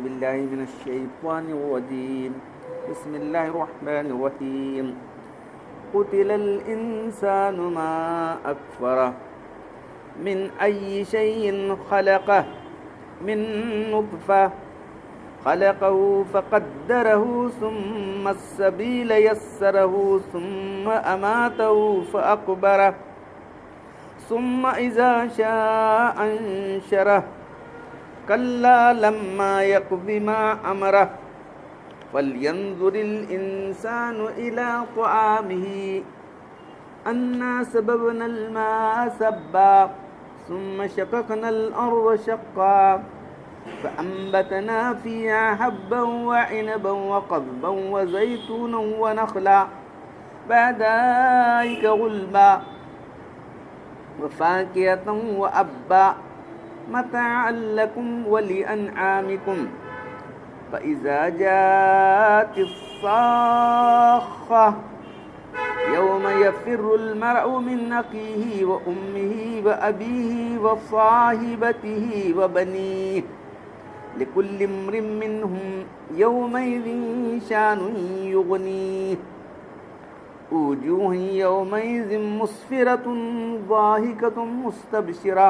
بالله من الشيطان الرجيم بسم الله الرحمن الرحيم قتل الإنسان ما أكفره من أي شيء خلقه من نطفة خلقه فقدره ثم السبيل يسره ثم أماته فأقبره ثم إذا شاء أنشره كلا لما يقض ما أمره فلينظر الإنسان إلى طعامه أنا سببنا الماء سبا ثم شققنا الأرض شقا فأنبتنا فيها حبا وعنبا وقضبا وزيتونا ونخلا بعدائك غلبا وفاكهة وأبا متاعا لكم ولأنعامكم فإذا جاءت الصاخة يوم يفر المرء من أخيه وأمه وأبيه وصاحبته وبنيه لكل امرئ منهم يومئذ شأن يغنيه وجوه يومئذ مسفرة ضاحكة مستبشرة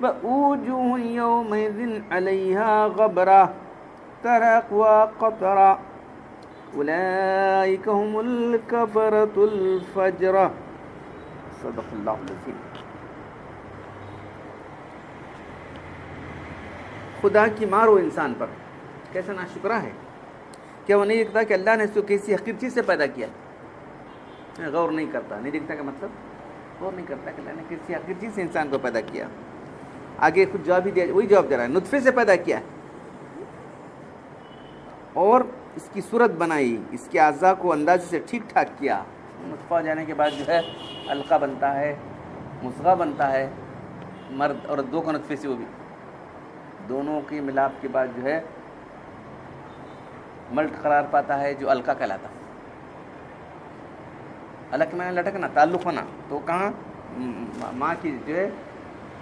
ووجوه يومئذ عليها غبرة ترهقها قترة أولئك هم الكفرة الفجرة صدق اللہ العظیم۔ خدا کی مار ہو انسان پر، کیسا ناشکرہ ہے۔ کیا وہ نہیں دیکھتا کہ اللہ نے اس کو کسی حقیر چیز سے پیدا کیا؟ غور نہیں کرتا، نہیں دیکھتا کا مطلب غور نہیں کرتا کہ اللہ نے کسی حقیر چیز سے انسان کو پیدا کیا۔ آگے کچھ جواب ہی دیا، وہی جواب دے رہا ہے، نطفے سے پیدا کیا اور اس کی صورت بنائی، اس کے اعضاء کو اندازے سے ٹھیک ٹھاک کیا۔ نطفہ ہو جانے کے بعد جو ہے علقہ بنتا ہے، مضغہ بنتا ہے، مرد اور دو کا نطفے سے، وہ بھی دونوں کے ملاپ کے بعد جو ہے ملٹ قرار پاتا ہے جو علقہ کہلاتا ہے۔ علق میں لٹکنا، تعلق ہونا، تو کہاں ماں کی جو ہے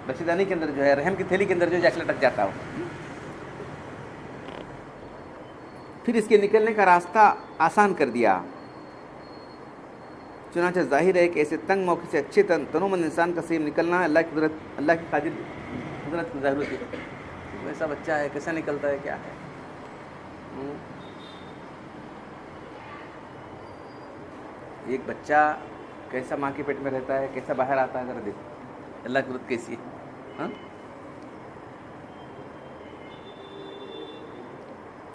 بچیدانی کے اندر جو ہے رحم کی تھیلی کے اندر جو جا کے لٹک جاتا ہو۔ پھر اس کے نکلنے کا راستہ آسان کر دیا۔ چنانچہ ظاہر ہے کہ ایسے تنگ موقع سے اچھے تنومند انسان کا صحیح نکلنا اللہ کی قدرت، اللہ کی قادر قدرت کی ظاہر ہوتی ہے۔ ویسا بچہ ہے، کیسا نکلتا ہے، کیا ہے؟ ایک بچہ کیسا ماں کے پیٹ میں رہتا ہے، کیسا باہر آتا ہے، ذرا دیکھو اللہ کی قدرت کیسی ہے۔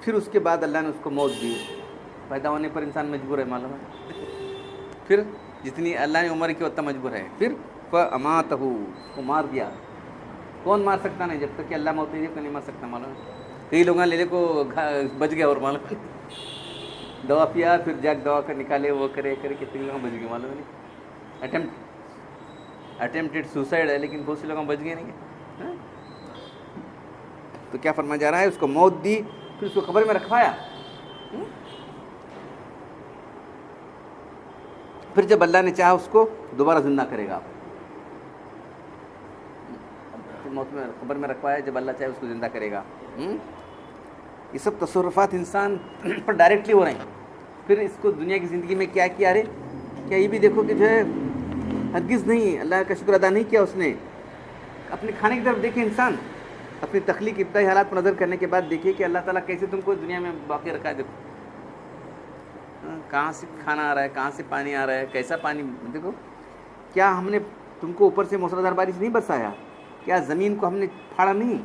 پھر اس کے بعد اللہ نے اس کو موت دی۔ پیدا ہونے پر انسان مجبور ہے، معلوم ہے۔ پھر جتنی اللہ نے عمر کی اتنا مجبور ہے۔ پھر فَأَمَاتَهُ، اس کو مار دیا۔ کون مار سکتا نہیں، جب تک کہ اللہ موت نہیں دے تو نہیں مار سکتا، معلوم ہے۔ کئی لوگ لے کو بچ گیا، اور معلوم ہے دوا پیا، پھر جاگ دوا کر نکالے، وہ کرے کتنے لوگ بچ گئے، معلوم ہے نہیں۔ اٹیمپٹڈ سوسائڈ ہے، لیکن بہت سے لوگ بچ گئے نہیں۔ تو کیا فرمایا جا رہا ہے، اس کو موت دی، پھر اس کو قبر میں رکھوایا۔ پھر جب اللہ نے چاہا اس کو دوبارہ زندہ کرے گا، موت میں قبر میں رکھوایا، جب اللہ چاہے اس کو زندہ کرے گا۔ یہ سب تصرفات انسان پر ڈائریکٹلی ہو رہے ہیں۔ پھر اس کو دنیا کی زندگی میں کیا کیا؟ کیا یہ بھی دیکھو کہ جو ہے ہرگز نہیں اللہ کا شکر ادا نہیں کیا اس نے۔ اپنے کھانے کی طرف دیکھے انسان، اپنی تخلیق ابتدائی حالات پر نظر کرنے کے بعد دیکھیے کہ اللہ تعالیٰ کیسے تم کو دنیا میں باقی رکھا ہے۔ دیکھو کہاں سے کھانا آ رہا ہے، کہاں سے پانی آ رہا ہے، کیسا پانی، دیکھو کیا ہم نے تم کو اوپر سے موسلادھار بارش نہیں برسایا؟ کیا زمین کو ہم نے پھاڑا نہیں؟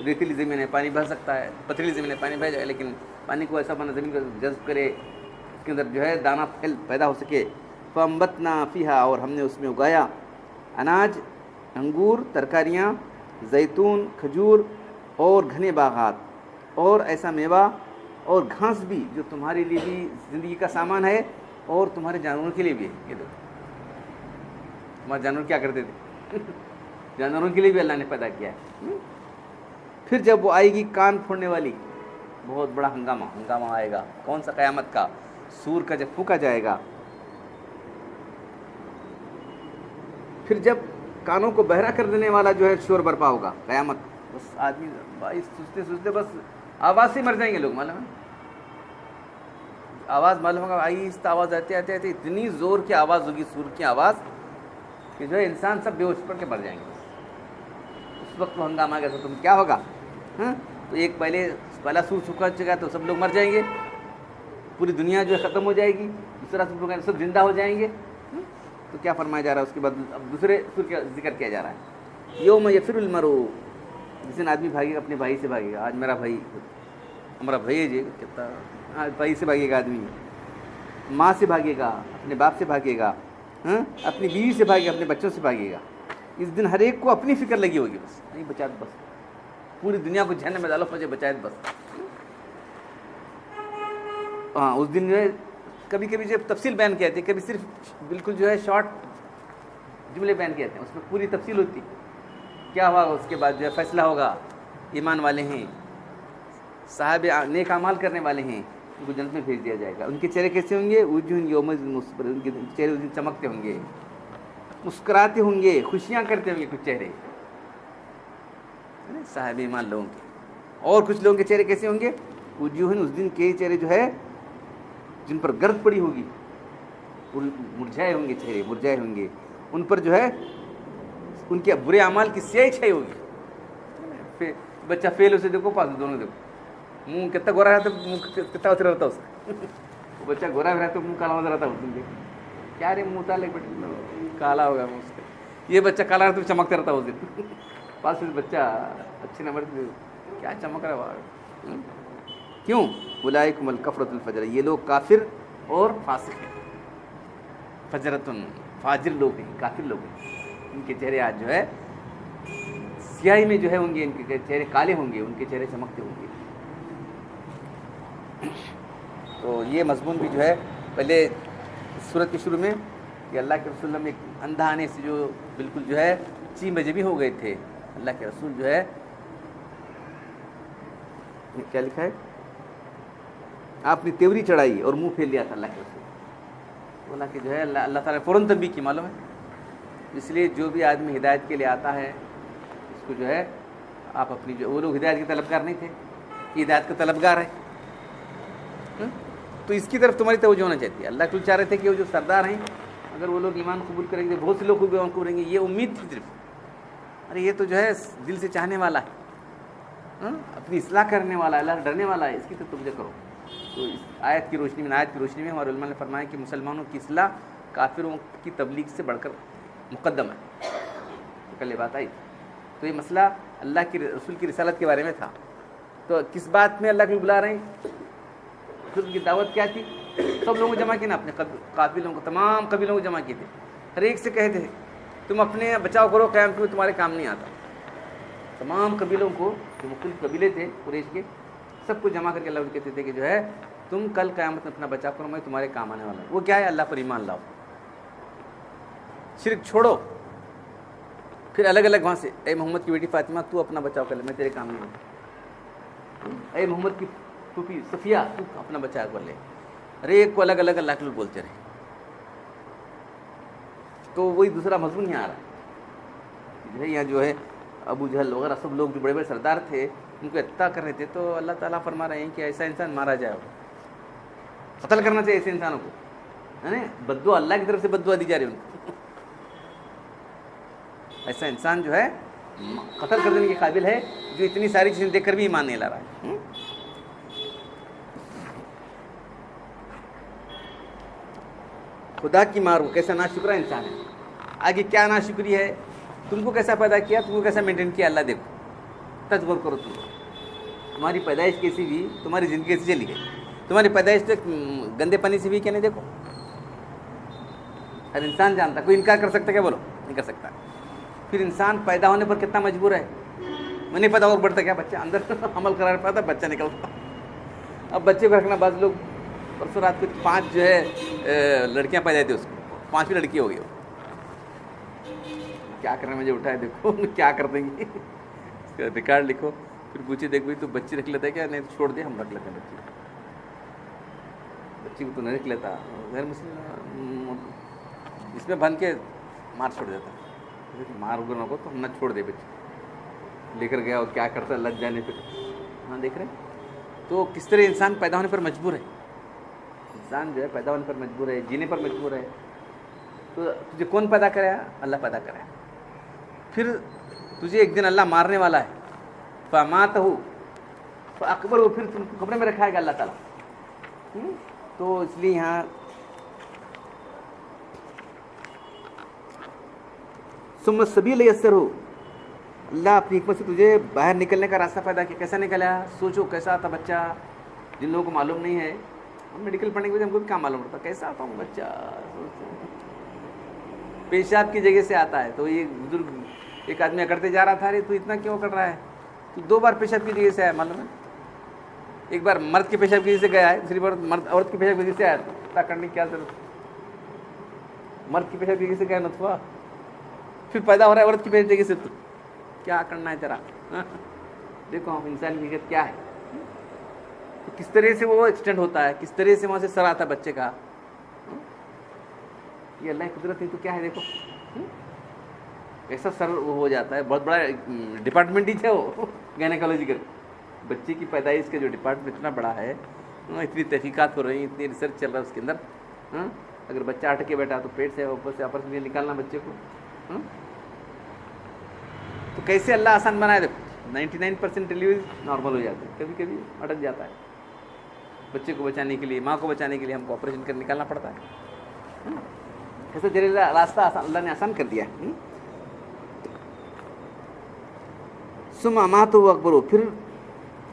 ریتیلی زمین ہے، پانی بہہ سکتا ہے، پتھریلی زمین ہے، پانی بہہ جائے، لیکن پانی کو ایسا بنا زمین کو جذب کرے، اس کے اندر جو ہے دانہ پیدا ہو سکے۔ فَأَنبَتْنَا فِيهَا، اور ہم نے اس میں اگایا اناج، انگور، ترکاریاں، زیتون، کھجور اور گھنے باغات، اور ایسا میوہ اور گھاس بھی جو تمہارے لیے بھی زندگی کا سامان ہے اور تمہارے جانوروں کے لیے بھی ہے۔ یہ دیکھو تمہارے جانور کیا کرتے تھے، جانوروں کے لیے بھی اللہ نے پیدا کیا ہے۔ پھر جب وہ آئے گی کان پھوڑنے والی بہت بڑا ہنگامہ آئے گا۔ کون سا؟ قیامت کا، سور کا جب پھونکا جائے گا۔ پھر جب کانوں کو بہرا کر دینے والا جو ہے شور برپا ہوگا قیامت، بس آدمی بھائی سوچتے سوچتے بس آواز سے مر جائیں گے لوگ، معلوم ہے، آواز معلوم ہوگا، آہستہ آواز آتے آتے آتے اتنی زور کی آواز ہوگی، سور کی آواز، کہ جو ہے انسان سب بے ہوش پڑ کے مر جائیں گے بس۔ اس وقت وہ ہنگامہ کیسا تم کیا ہوگا، ہاں تو ایک پہلا سور چھکا چکا تو سب لوگ مر جائیں گے، پوری دنیا جو ہے ختم ہو جائے گی، دوسرا سور چھکا سب زندہ ہو جائیں گے۔ تو کیا فرمایا جا رہا ہے اس کے بعد، اب دوسرے سور کا ذکر کیا جا رہا ہے، یوم یفر المرء، جس دن آدمی بھاگے گا اپنے بھائی سے، بھاگے گا، آج میرا بھائی، ہمارا بھائی ہے جی کتنا، آج بھائی سے بھاگے گا آدمی، ماں سے بھاگے گا، اپنے باپ سے بھاگے گا، ہاں اپنی بیوی سے بھاگے گا، اپنے بچوں سے بھاگے گا۔ اس دن ہر ایک کو اپنی فکر لگی ہوگی، بس نہیں بچا بس، پوری دنیا کو جہنم میں ڈالو، مجھے بچائے بس۔ ہاں اس دن جو ہے کبھی کبھی جو تفصیل بیان کیا جاتی ہے، کبھی صرف بالکل جو ہے شارٹ جملے بیان کیے جاتے ہیں، اس میں پوری تفصیل ہوتی کیا ہوا، اس کے بعد جو ہے فیصلہ ہوگا، ایمان والے ہیں، صاحب نیک اعمال کرنے والے ہیں، ان کو جنت میں بھیج دیا جائے گا۔ ان کے چہرے کیسے ہوں گے، وجوہ یومئذ مسفرۃ، ان کے چہرے اس دن چمکتے ہوں گے، مسکراتے ہوں گے، خوشیاں کرتے ہوں گے کچھ چہرے صاحب ایمان لوگوں کے۔ اور کچھ لوگوں کے چہرے کیسے ہوں گے، وجوہ، اس دن کے چہرے جو ہے جن پر گرد پڑی ہوگی، مرجھائے ہوں گے، چہرے مرجھائے ہوں گے، ان پر جو ہے ان کے برے اعمال کی سیاہی چھائی ہوگی۔ بچہ فیل اسے دیکھو، پاس دونوں دیکھو، منہ کتنا گورا رہتا ہے، منہ کتنا اتر رہتا ہے اس کا، وہ بچہ گورا بھی رہتا ہے، منہ کالا نظر آتا ہے، اس دن کیا رے منہ تالے بیٹے کالا ہوگا منہ اس کا، یہ بچہ کالا رہتا ہے چمکتا رہتا ہے اس دن، پاس سے بچہ اچھے نمبر کیا چمک رہا ہے، کیوں، اولئک الکفرۃ الفجر، یہ لوگ کافر اور فاسق ہیں، فجرتن، فاجر لوگ ہیں، کافر لوگ ہیں، ان کے چہرے آج جو ہے سیاہی میں جو ہے ہوں گے، ان کے چہرے کالے ہوں گے، ان کے چہرے چمکتے ہوں گے۔ تو یہ مضمون بھی جو ہے پہلے سورت کے شروع میں کہ اللہ کے رسول میں ایک اندھا آنے سے جو بالکل جو ہے چین بجے بھی ہو گئے تھے، اللہ کے رسول جو ہے کیا لکھا ہے، آپ نے تیوری چڑھائی اور منہ پھیر لیا تھا اللہ کے رسول، بولا کہ جو ہے اللہ تعالیٰ نے فوراً تنبیہ کی، معلوم ہے، اس لیے جو بھی آدمی ہدایت کے لیے آتا ہے اس کو جو ہے آپ اپنی جو، وہ لوگ ہدایت کے طلبگار نہیں تھے، یہ ہدایت کا طلبگار ہے، تو اس کی طرف تمہاری توجہ ہونا چاہتی ہے۔ اللہ کو چاہ رہے تھے کہ وہ جو سردار ہیں اگر وہ لوگ ایمان قبول کریں گے، بہت سے لوگ ایمان قبول کریں گے، یہ امید تھی صرف، ارے یہ تو جو ہے دل سے چاہنے والا ہے، اپنی اصلاح کرنے والا ہے، اللہ سے ڈرنے والا ہے، اس کی تو توجہ کرو۔ تو اس آیت کی روشنی میں ہمارے علماء نے فرمایا کہ مسلمانوں کی اصلاح کافروں کی تبلیغ سے بڑھ کر مقدم ہے، تو کل یہ بات آئی، تو یہ مسئلہ اللہ کی رسول کی رسالت کے بارے میں تھا۔ تو کس بات میں اللہ کو بلا رہے ہیں، رسول کی دعوت کیا تھی، سب لوگوں کو جمع کیا نا، اپنے قبیلوں کو، تمام قبیلوں کو جمع کیے تھے، ہر ایک سے کہتے تھے تم اپنے بچاؤ کرو، قیامت میں تمہارے کام نہیں آتا، تمام قبیلوں کو، جو مختلف قبیلے تھے قریش کے، سب کو جمع کر کے اللہ کہتے تھے کہ جو ہے تم کل قیامت میں اپنا بچاؤ کرو، میں تمہارے کام آنے والا ہوں۔ وہ کیا ہے، اللہ پر ایمان لاؤ، شرک چھوڑو، پھر الگ الگ وہاں سے، اے محمد کی بیٹی فاطمہ تو اپنا بچاؤ کر لے، میں تیرے کام نہیں ہوں، اے محمد کی پھوپھی صفیہ تو اپنا بچاؤ کر لے، ہر ایک کو الگ الگ اللہ کے لوگ بولتے رہے۔ تو وہی دوسرا مضمون یہاں آ رہا ہے، جو ہے یہاں جو ہے ابو جہل وغیرہ سب لوگ جو بڑے بڑے سردار تھے ان کو اتنا کر رہے تھے، تو اللہ تعالیٰ فرما رہے ہیں کہ ایسا انسان مارا جائے، قتل کرنا چاہیے ایسے انسانوں کو، ہے نا، بددعا اللہ کی طرف سے بددعا دی جا رہی ہے ان کو، ایسا انسان جو ہے قتل کر دینے کے قابل ہے، جو اتنی ساری چیزیں دیکھ کر بھی ایمان نہیں لا رہا ہے۔ خدا کی مارو، کیسا ناشکرہ انسان ہے، آگے کیا ناشکری ہے، تم کو کیسا پیدا کیا، تم کو کیسا مینٹین کیا، اللہ دیکھو، تصور کرو، تمہاری پیدائش کیسی ہوئی، تمہاری زندگی کیسی چلی گئی، تمہاری پیدائش تو گندے پانی سے بھی کیا نہیں، دیکھو ہر انسان جانتا، کوئی انکار کر سکتا کیا، بولو نہیں کر سکتا۔ پھر انسان پیدا ہونے پر کتنا مجبور ہے، میں نہیں پتا اور بڑھتا کیا، بچہ اندر عمل کرا پاتا، بچہ نکلتا، اب بچے کو رکھنا، بعض لوگ پرسوں رات کو 5 جو ہے لڑکیاں پیدا تھیں، اس کو 5ویں لڑکی ہو گئی، کیا کرنا، مجھے اٹھائے دیکھو کیا کر دیں گے، اس کا ریکارڈ لکھو، پھر پوچھے دیکھ بھائی تو بچی رکھ لیتا ہے کیا، نہیں چھوڑ دے، ہم رکھ لیتے ہیں بچی کو تو نہیں رکھ لیتا، غیر مسلم اس میں بن کے مار چھوڑ دیتا، مار اگر نہ کو تو ہم نہ چھوڑ دے بچی، لے کر گیا اور کیا کرتا ہے لگ جانے پہ. ہاں دیکھ رہے ہیں. تو کس طرح انسان پیدا ہونے پر مجبور ہے. انسان جو ہے پیدا ہونے پر مجبور ہے, جینے پر مجبور ہے. تو تجھے کون پیدا کرا؟ اللہ پیدا کرا. پھر تجھے ایک دن اللہ مارنے والا ہے. فَأَمَاتَهُ فَأَقْبَرَهُ, پھر تم کو قبر میں رکھائے گا اللہ تعالیٰ. تو اس لیے یہاں ثُمَّ السَّبِيلَ يَسَّرَهُ, اللہ اپنی حکمت سے تجھے باہر نکلنے کا راستہ پیدا کیا. کیسا نکلا؟ سوچو کیسا آتا بچہ. جن لوگوں کو معلوم نہیں ہے, ہم میڈیکل پڑھنے کے بعد ہم کو بھی کیا معلوم پڑتا کیسا آتا ہوں بچہ. پیشاب کی جگہ سے آتا ہے. تو یہ بزرگ ایک آدمی اکڑتے جا رہا تھا, ارے تو اتنا کیوں اکڑ رہا ہے؟ تو 2 بار پیشاب کی جگہ سے آیا, معلوم ہے. ایک بار مرد کے پیشاب کی جگہ سے گیا ہے, دوسری بار مرد عورت کی پیشاب کی جگہ سے آیا. تو کرنے کی کیا ضرورت؟ مرد کی پیشاب کی جگہ سے گیا نطفہ, پھر پیدا ہو رہا ہے عورت کی پیشاب کی جگہ سے. تو کیا کرنا ہے تیرا؟ دیکھو ہم انسان کی حقیقت کیا ہے, کس طرح سے وہ ایکسٹینڈ ہوتا ہے, کس طرح سے وہاں سے سر آتا ہے بچے کا. یہ اللہ کی قدرت ہے. تو کیا ہے دیکھو ایسا سر وہ ہو جاتا ہے. بہت بڑا ڈپارٹمنٹ ہی ہے وہ گائنیکالوجیکل. بچے کی پیدائش کا جو ڈپارٹمنٹ اتنا بڑا ہے, اتنی تحقیقات ہو رہی ہیں, اتنی ریسرچ چل رہا ہے اس کے اندر. اگر بچہ اٹھ کے بیٹھا تو پیٹ سے اوپر سے اپر سے نکالنا بچے کو. تو کیسے اللہ آسان بنائے. دیکھو 99% ڈیلیوری نارمل ہو جاتی ہے, کبھی کبھی اٹک جاتا ہے. بچے کو بچانے کے لیے, ماں کو بچانے کے لیے ہم کو آپریشن کر نکالنا پڑتا ہے. ایسا ذریعہ راستہ اللہ نے آسان کر دیا. ثم اماتہ اکبر, پھر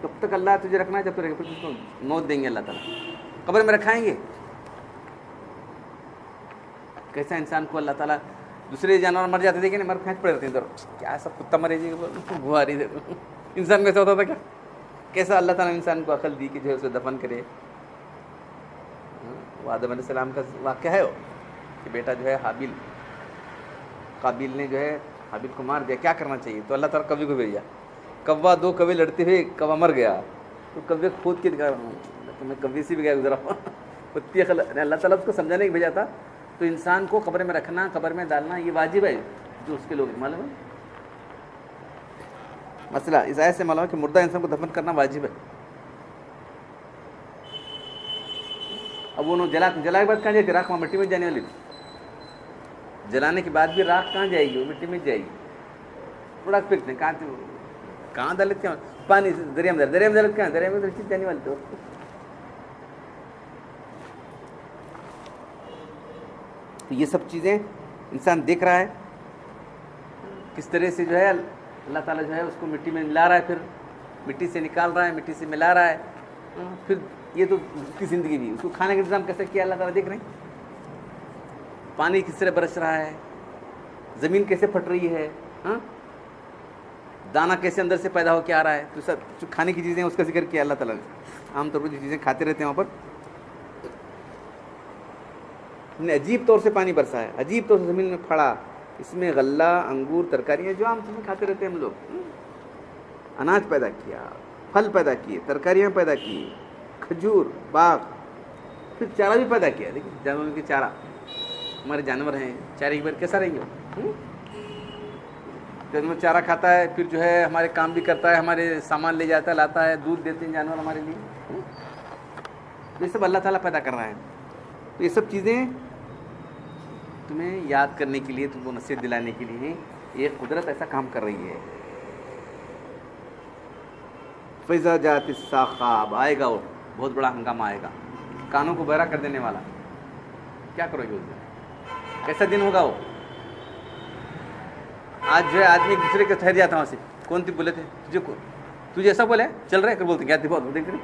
کب تک اللہ تجھے رکھنا ہے؟ جب تک پھر اس کو موت دیں گے اللہ تعالیٰ, قبر میں رکھائیں گے. کیسا انسان کو اللہ تعالیٰ, دوسرے جانور مر جاتے تھے کہ نہیں, مر پھینک پڑے رہتے ہیں ادھر, کیا سب کتا مرے جی بہاری دے. انسان کیسا ہوتا تھا کیا؟ کیسا اللہ تعالیٰ نے انسان کو عقل دی کہ جو ہے اسے دفن کرے. وہ آدم علیہ السلام کا واقعہ ہے وہ, کہ بیٹا جو ہے حابیل, قابیل نے جو ہے حابیل کو مار دیا. کیا کرنا چاہیے؟ تو اللہ تعالیٰ کوے کو بھیجا. کوا 2 کوے لڑتے ہوئے کوا مر گیا. تو کوے کھود کے دکھا, میں کوے سے بھی گیا گزرا. اللہ تعالیٰ اس کو سمجھانے کے بھیجا تھا. تو انسان کو قبر میں رکھنا, قبر میں ڈالنا یہ واجب ہے. جو اس کے لوگ معلوم ہے مسئلہ اس آیت سے معلوم ہے کہ مردہ انسان کو دفن کرنا واجب ہے. اب وہ جلانے کے بعد کہاں جائے گی؟ راکھ وہاں مٹی میں جانے والی تھی. جلانے کے بعد بھی راکھ کہاں جائے گی؟ وہ مٹی میں جائے گی. تھوڑا پھینکتے ہیں کہاں دلت کیا پانی دریا میں دلت کہاں, دریا میں چیز جانے والی. تو یہ سب چیزیں انسان دیکھ رہا ہے کس طرح سے جو ہے اللہ تعالیٰ جو ہے اس کو مٹی میں ملا رہا ہے, پھر مٹی سے نکال رہا ہے, مٹی سے ملا رہا ہے. پھر یہ تو اس کی زندگی بھی, اس کو کھانے کا انتظام کیسے کیا اللہ تعالیٰ دیکھ رہے ہیں. پانی کس طرح برس رہا ہے, زمین کیسے پھٹ رہی ہے, دانہ کیسے اندر سے پیدا ہو کے آ رہا ہے. تو سب جو کھانے کی چیزیں اس کا ذکر کیا اللہ تعالیٰ نے. عام طور پر جو چیزیں کھاتے رہتے ہیں وہاں پر نے عجیب طور سے پانی برسا ہے, عجیب طور سے زمین میں پھڑا. اس میں غلہ, انگور, ترکاریاں جو عام چیزیں کھاتے رہتے ہیں ہم لوگ. اناج پیدا کیا, پھل پیدا کیے, ترکاریاں پیدا کی, کھجور, باغ, پھر چارہ بھی پیدا کیا. دیکھیں جانوروں کے چارہ, ہمارے جانور ہیں, چارے کے بغیر کیسا رہیں گے؟ جانور چارہ کھاتا ہے, پھر جو ہے ہمارے کام بھی کرتا ہے, ہمارے سامان لے جاتا ہے, لاتا ہے, دودھ دیتے ہیں جانور ہمارے لیے. یہ سب اللہ تعالیٰ پیدا کر رہا ہے. تو یہ سب چیزیں تمہیں یاد کرنے کے لیے, تم کو نصیحت دلانے کے لیے یہ قدرت ایسا کام کر رہی ہے. فیضا جات الساخاب, آئے گا وہ بہت بڑا ہنگامہ آئے گا, کانوں کو بہرا کر دینے والا. کیا کرو گے اس دن؟ کیسا دن ہوگا وہ؟ آج جو ہے آدمی ایک دوسرے کے ٹھہر جاتا وہاں سے. کون تھی بولے تھے تجھے ایسا بولے چل رہے کر بولتے کیا تھی بہت دیکھ رہے.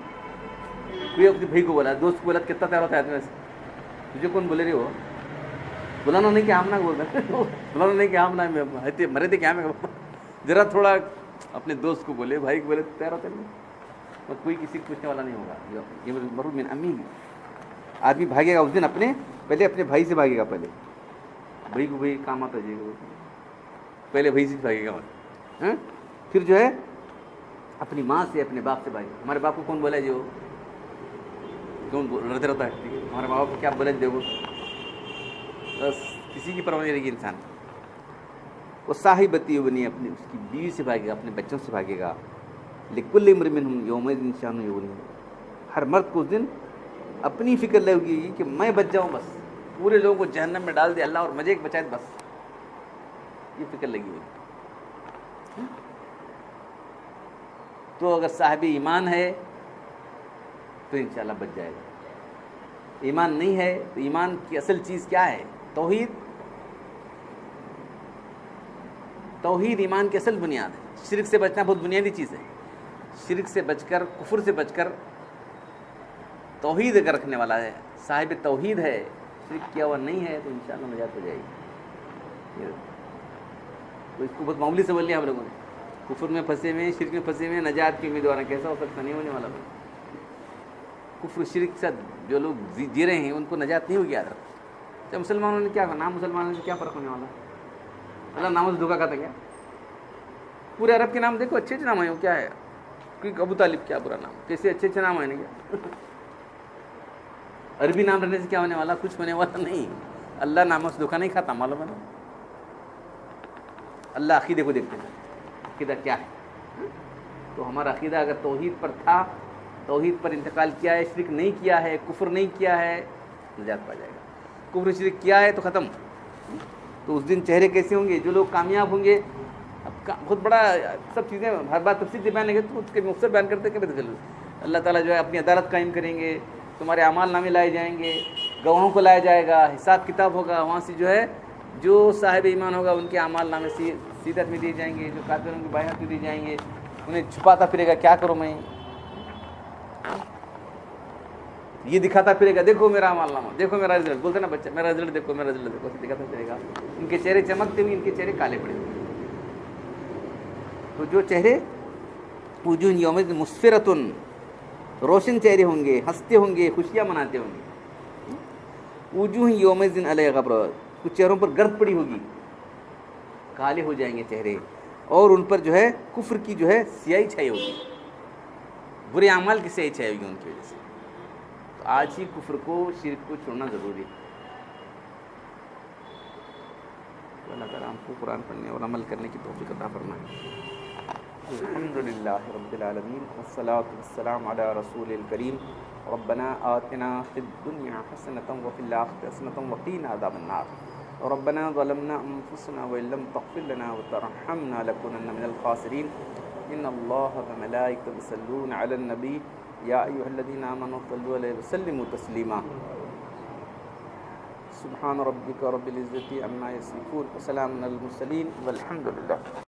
کوئی اپنے بھائی کو بولا, دوست کو بولا, کتنا تیار ہوتا ہے آدمی ویسے. تجھے کون بولے رہے ہو؟ بلانا نہیں کہ ہم نہ بول رہے, بلانا نہیں کہ ہم نہ مرے تھے کیا میں ذرا تھوڑا اپنے دوست کو بولے, بھائی کو بولے, تیار ہوتے نہیں. اور کوئی کسی کو پوچھنے والا نہیں ہوگا. یہ مرود من امی, آدمی بھاگے گا اس دن پہلے اپنے بھائی سے بھاگے گا. پہلے بھائی کو بھائی کام آتا جائے گا, پہلے بھائی سے بھاگے گا. پھر جو ہے اپنی ماں سے, اپنے باپ سے بھاگے. ہمارے باپ کو کون بولا جی, وہ کون لڑتے رہتا ہے. ہمارے ماں باپ کو کیا بولے دے, وہ بس کسی کی پرواہ نہیں رہے گی انسان. وہ صاحبتی بنی اپنی اس کی بیوی سے بھاگے گا، اپنے بچوں سے بھاگے گا. لکل امرئ منہم یومئذ شأن یغنیہ، ہر مرد کو اس دن اپنی فکر لگے گی کہ میں بچ جاؤں، بس پورے لوگوں کو جہنم میں ڈال دے اللہ اور مجھے ایک بچائے، بس یہ فکر لگی ہوئی. تو اگر صاحب ایمان ہے تو انشاءاللہ بچ جائے گا. ایمان نہیں ہے تو ایمان کی اصل چیز کیا ہے؟ توحید. توحید ایمان کی اصل بنیاد ہے. شرک سے بچنا بہت بنیادی چیز ہے. شرک سے بچ کر، کفر سے بچ کر توحید اگر رکھنے والا ہے، صاحب توحید ہے، شرک کیا ہوا نہیں ہے، تو انشاءاللہ نجات ہو جائے گی. تو اس کو بہت معمولی سمجھ لیا ہم لوگوں نے. کفر میں پھنسے ہوئے، شرک میں پھنسے ہوئے، نجات کی امیدوار ہیں. کیسا ہو سکتا؟ نہیں ہونے والا. کفر شرک سے جو لوگ جی رہے ہیں ان کو نجات نہیں ہوگی. یاد رکھو. تو مسلمانوں نے کیا کہا؟ نام مسلمانوں سے کیا فرق ہونے والا؟ اللہ ناموں سے دھوکہ کھاتا کیا؟ پورے عرب کے نام دیکھو، اچھے اچھے نام ہیں. وہ کیا ہے؟ کیونکہ ابو طالب کیا برا نام، کیسے اچھے اچھے نام ہیں کیا؟ عربی نام رہنے سے کیا ہونے والا؟ کچھ ہونے والا نہیں. اللہ ناموں سے دھوکہ نہیں کھاتا، معلوم ہے نا. اللہ عقیدے کو دیکھتے ہیں، عقیدہ کیا ہے. تو ہمارا عقیدہ اگر توحید پر تھا، توحید پر انتقال کیا ہے، شرک نہیں کیا ہے، کفر نہیں کیا ہے، نجات پا جائے گا. کفر شرک کیا ہے تو ختم. تو اس دن چہرے کیسے ہوں گے؟ جو لوگ کامیاب ہوں گے. اب بہت بڑا سب چیزیں ہر بات تفصیل سے بیان لیں گے تو اس کے مختصر بیان کرتے کہ اللہ تعالیٰ جو ہے اپنی عدالت قائم کریں گے، تمہارے اعمال نامے لائے جائیں گے، گواہوں کو لایا جائے گا، حساب کتاب ہوگا. وہاں سے جو ہے جو صاحب ایمان ہوگا ان کے اعمال نامے سیدھ ہاتھ میں دیے جائیں گے، جو کافر ہوں گے بائیں ہاتھ میں دیے جائیں گے. انہیں چھپاتا پھرے گا، کیا کروں میں، یہ دکھاتا پھرے گا، دیکھو میرا اعمال نامہ، دیکھو میرا رزلٹ. بولتے نا بچہ، میرا رزلٹ دیکھو، میرا رزلٹ دیکھو، دکھاتا پھرے گا. ان کے چہرے چمکتے ہوئے، ان کے چہرے کالے پڑے ہوئے. تو جو چہرے وجوہ یومئذ مسفرۃ، روشن چہرے ہوں گے، ہنستے ہوں گے، خوشیاں مناتے ہوں گے. وجوہ یومئذ علیہا غبرۃ، کچھ چہروں پر گرد پڑی ہوگی، کالے ہو جائیں گے چہرے، اور ان پر جو ہے کفر کی جو ہے سیاہی چھائی ہوگی، برے اعمال کی سیاہی چھائی ہوگی ان کی وجہ سے. تو آج ہی کفر کو، شرک کو چھوڑنا ضروری ہے. اللہ تعالیٰ ہم کو قرآن پڑھنے اور عمل کرنے کی توفیق عطا فرمائے. الحمدللہ رب العالمین، والصلاة والسلام علی رسول الکریم. ربنا آتنا فی الدنیا حسنۃ وفی الآخرۃ حسنۃ وقنا عذاب النار. ربنا ظلمنا انفسنا وان لم تغفر لنا وترحمنا لنكونن من الخاسرین. ان اللہ وملائکته یصلون علی النبی یا ایھا الذین آمنوا صلوا علیہ وسلموا تسلیما. سبحان ربک رب العزة عما یصفون وسلام علی المرسلین والحمد للہ.